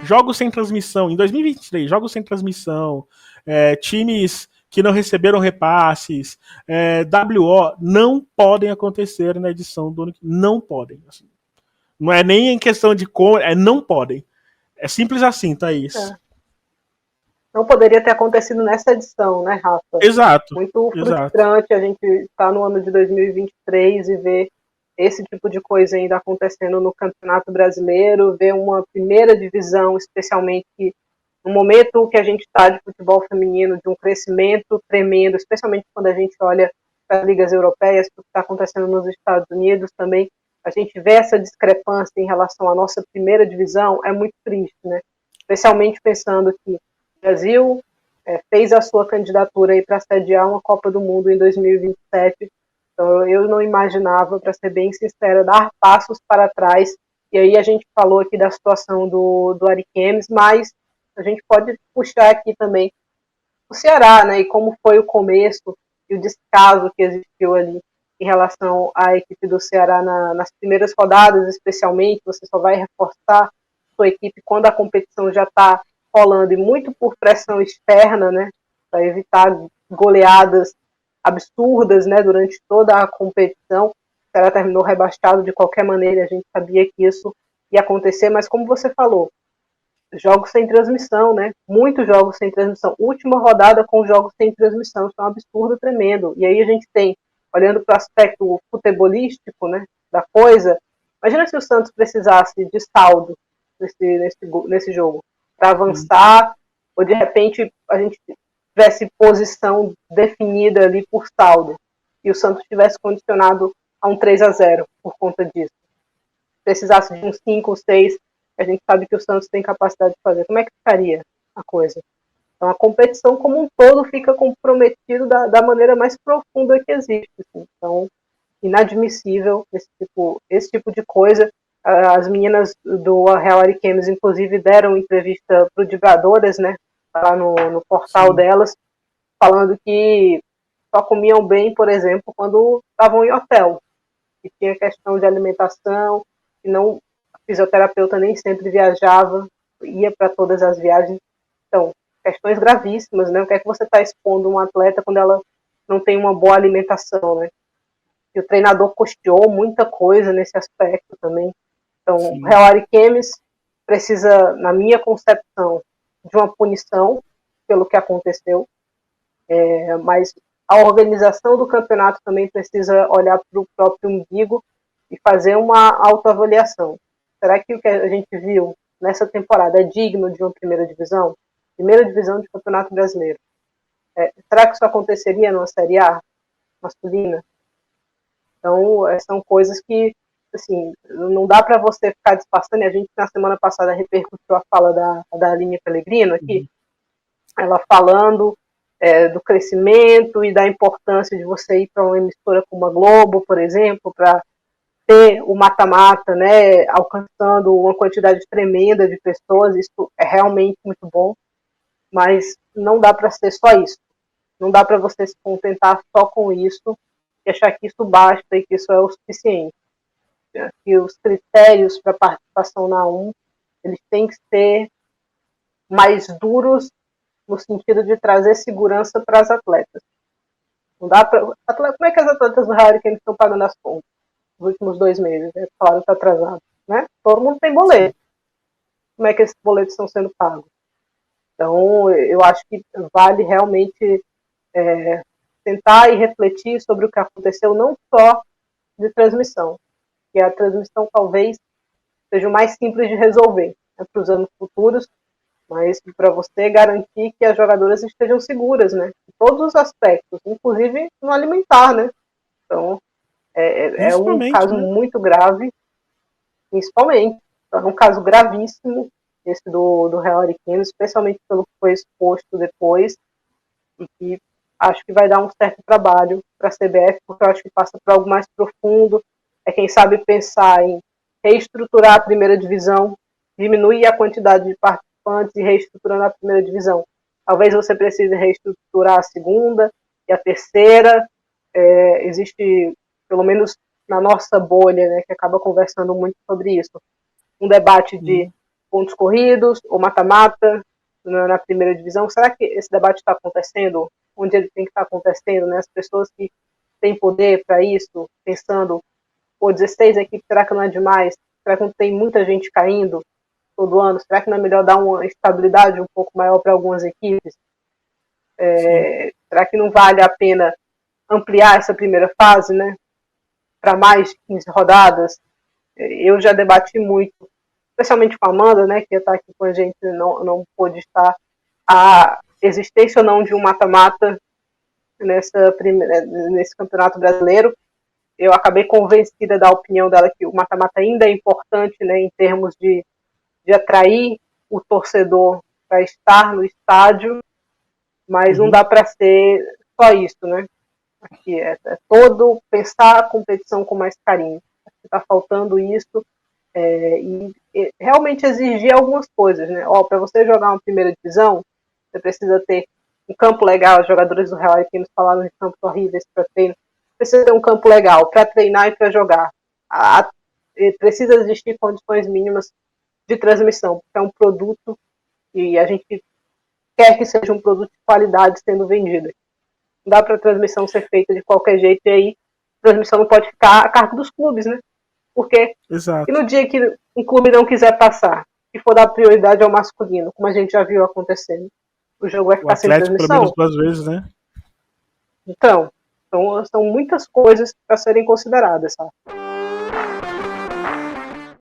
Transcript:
jogos sem transmissão, em 2023, jogos sem transmissão, times que não receberam repasses, WO, não podem acontecer na edição do ano que não podem. Assim. Não é nem em questão de como, não podem. É simples assim, Thaís. Não poderia ter acontecido nessa edição, né, Rafa? Exato. Muito frustrante a gente estar no ano de 2023 e ver esse tipo de coisa ainda acontecendo no Campeonato Brasileiro, ver uma primeira divisão, especialmente no momento que a gente está de futebol feminino, de um crescimento tremendo, especialmente quando a gente olha para as ligas europeias, o que está acontecendo nos Estados Unidos também, a gente vê essa discrepância em relação à nossa primeira divisão, é muito triste, né? Especialmente pensando que o Brasil fez a sua candidatura para sediar uma Copa do Mundo em 2027, então eu não imaginava, para ser bem sincera, dar passos para trás, e aí a gente falou aqui da situação do Ariquemes, mas a gente pode puxar aqui também o Ceará, né, e como foi o começo e o descaso que existiu ali em relação à equipe do Ceará nas primeiras rodadas, especialmente, você só vai reforçar sua equipe quando a competição já está rolando, e muito por pressão externa, né, para evitar goleadas absurdas, né, durante toda a competição. O Ceará terminou rebaixado de qualquer maneira, a gente sabia que isso ia acontecer, mas como você falou, jogos sem transmissão, né? Muitos jogos sem transmissão. Última rodada com jogos sem transmissão. Isso é um absurdo tremendo. E aí a gente tem, olhando para o aspecto futebolístico, né, da coisa, imagina se o Santos precisasse de saldo nesse jogo para avançar, ou de repente a gente tivesse posição definida ali por saldo e o Santos tivesse condicionado a um 3-0 por conta disso. Precisasse de uns 5 ou 6, a gente sabe que o Santos tem capacidade de fazer. Como é que ficaria a coisa? Então a competição como um todo fica comprometido da maneira mais profunda que existe. Assim. Então, inadmissível esse tipo de coisa. As meninas do Real Ariquemes, inclusive, deram entrevista para o Divulgadoras, né, lá no portal delas, falando que só comiam bem, por exemplo, quando estavam em hotel. E tinha questão de alimentação, e não, a fisioterapeuta nem sempre viajava, ia para todas as viagens. Então, questões gravíssimas, né? O que é que você está expondo um atleta quando ela não tem uma boa alimentação, né? E o treinador custeou muita coisa nesse aspecto também. Então, o Real Ariquemes precisa, na minha concepção, de uma punição pelo que aconteceu, mas a organização do campeonato também precisa olhar para o próprio umbigo e fazer uma autoavaliação. Será que o que a gente viu nessa temporada é digno de uma primeira divisão? Primeira divisão de campeonato brasileiro. Será que isso aconteceria numa Série A masculina? Então, são coisas que, assim, não dá para você ficar disfarçando. A gente, na semana passada, repercutiu a fala da Aline Pellegrino aqui, ela falando do crescimento e da importância de você ir para uma emissora como a Globo, por exemplo, para ter o mata-mata, né, alcançando uma quantidade tremenda de pessoas. Isso é realmente muito bom, mas não dá para ser só isso. Não dá para você se contentar só com isso e achar que isso basta e que isso é o suficiente. Que os critérios para participação na A1, eles têm que ser mais duros no sentido de trazer segurança para as atletas. Não dá pra, como é que as atletas do Hurricane estão pagando as contas nos últimos 2 meses? Né? Claro que está atrasado. Né? Todo mundo tem boleto. Como é que esses boletos estão sendo pagos? Então, eu acho que vale realmente tentar e refletir sobre o que aconteceu, não só de transmissão, que a transmissão talvez seja o mais simples de resolver, né, para os anos futuros, mas para você garantir que as jogadoras estejam seguras, né, em todos os aspectos, inclusive no alimentar, né. Então, é um caso, né, muito grave, principalmente. Então, é um caso gravíssimo, esse do Real Ariquemes, especialmente pelo que foi exposto depois, e que acho que vai dar um certo trabalho para a CBF, porque eu acho que passa por algo mais profundo, quem sabe pensar em reestruturar a primeira divisão, diminuir a quantidade de participantes e reestruturando a primeira divisão. Talvez você precise reestruturar a segunda e a terceira. Existe, pelo menos na nossa bolha, né, que acaba conversando muito sobre isso, um debate de pontos corridos ou mata-mata na primeira divisão? Será que esse debate está acontecendo onde ele tem que estar acontecendo, né? As pessoas que têm poder para isso, pensando, pô, 16 equipes, será que não é demais? Será que não tem muita gente caindo todo ano? Será que não é melhor dar uma estabilidade um pouco maior para algumas equipes? Será que não vale a pena ampliar essa primeira fase, né, para mais de 15 rodadas? Eu já debati muito, especialmente com a Amanda, né, que está aqui com a gente, não pôde estar, a existência ou não de um mata-mata nesse campeonato brasileiro. Eu acabei convencida da opinião dela que o mata-mata ainda é importante, né, em termos de atrair o torcedor para estar no estádio, mas não dá para ser só isso, né? Aqui é todo pensar a competição com mais carinho. Está faltando isso e realmente exigir algumas coisas, né? Para você jogar uma primeira divisão, você precisa ter um campo legal. Os jogadores do Real aqui nos falaram de campos horríveis para treino. Precisa ter um campo legal para treinar e para jogar. Precisa existir condições mínimas de transmissão, porque é um produto e a gente quer que seja um produto de qualidade sendo vendido. Não dá para a transmissão ser feita de qualquer jeito e aí a transmissão não pode ficar a cargo dos clubes, né? Porque e no dia que um clube não quiser passar e for dar prioridade ao masculino, como a gente já viu acontecendo, o jogo vai ficar sem transmissão. Pelo menos 2 vezes, né? Então, são muitas coisas para serem consideradas, sabe?